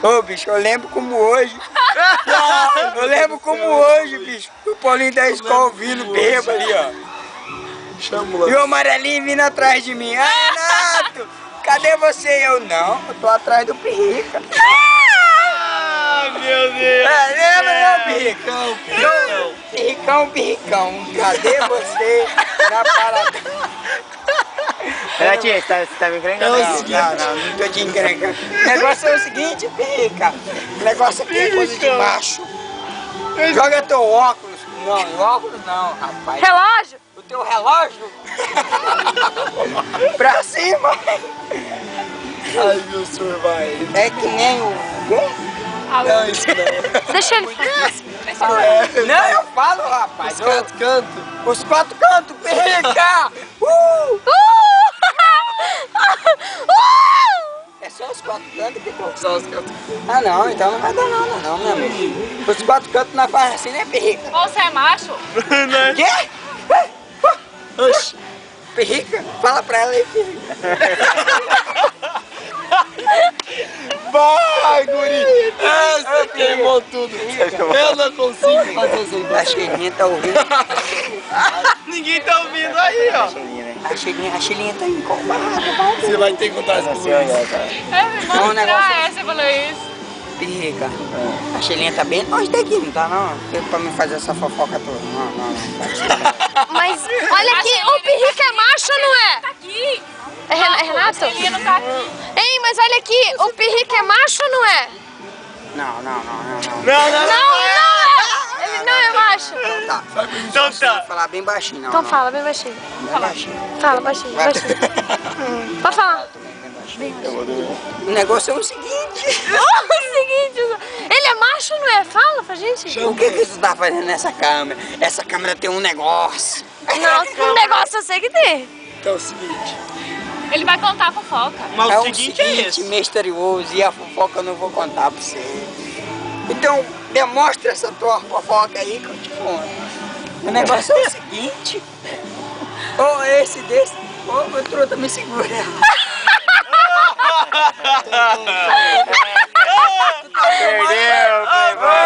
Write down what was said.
Ô, bicho, eu lembro como hoje. Eu lembro como hoje, bicho. O Paulinho da escola ouvindo bêbado ali, ó. Chamou. E o amarelinho vindo atrás de mim. Ah, Renato, cadê você? Eu não tô atrás do Pirrica. Ah, meu Deus! Lembra, não, Pirrica? Pirricão, cadê você na parada? Renatinho, você tá me encrencando? Não tô te encrencando. O negócio é o seguinte, Pirrica. O negócio aqui é coisa de macho. Joga teu óculos. Não, óculos não, rapaz. Relógio? O teu relógio pra cima. Ai, meu senhor, vai. É que nem o... Não, isso não. Deixa ele falar. Não, eu falo, rapaz. Os quatro cantos. Os quatro cantos, Pirrica. É só os quatro cantos que pô. Só os cantos. Ah, não, então não vai dar nada não, meu amigo. Os quatro cantos nós faz assim, né, Pirrica? Você é macho? Quê? Oxi. Pirrica? Fala pra ela aí, Pirrica. Vai, guri. Essa queimou tudo. Eu não consigo fazer isso aí. A Cheirinha tá ouvindo. Ninguém tá ouvindo aí, ó. A Cheirinha tá incomodada. Você vai ter que contar isso pro Luiz. Não, o negócio é... Você falou isso. Pirrica, a Cheirinha tá bem longe daqui, não tá não? Pra me fazer essa fofoca toda. Não. Mas olha aqui, o Pirrica é macho ou não é? Tá aqui. É Renato? Ele não tá aqui. Ei, mas olha aqui, o Pirrica é macho ou não é? Não. Não é! Ele não é macho. Tá. Então tá. Vou falar bem baixinho, não. Então não. fala bem baixinho. Bem baixinho. Fala baixinho, Vai. baixinho. Pode falar. O negócio é o seguinte. O seguinte, ele é macho ou não é? Fala pra gente. O que você tá fazendo nessa câmera? Essa câmera tem um negócio. Não, um negócio eu sei que tem. Então é o seguinte. Ele vai contar a fofoca. Mas É o o seguinte é esse. misterioso e a fofoca eu não vou contar pra você. Então, demonstra essa tua fofoca aí que eu te conto. O negócio é o seguinte. Ô, esse desse. Ô, meu truta, me segura. Perdeu, pegou.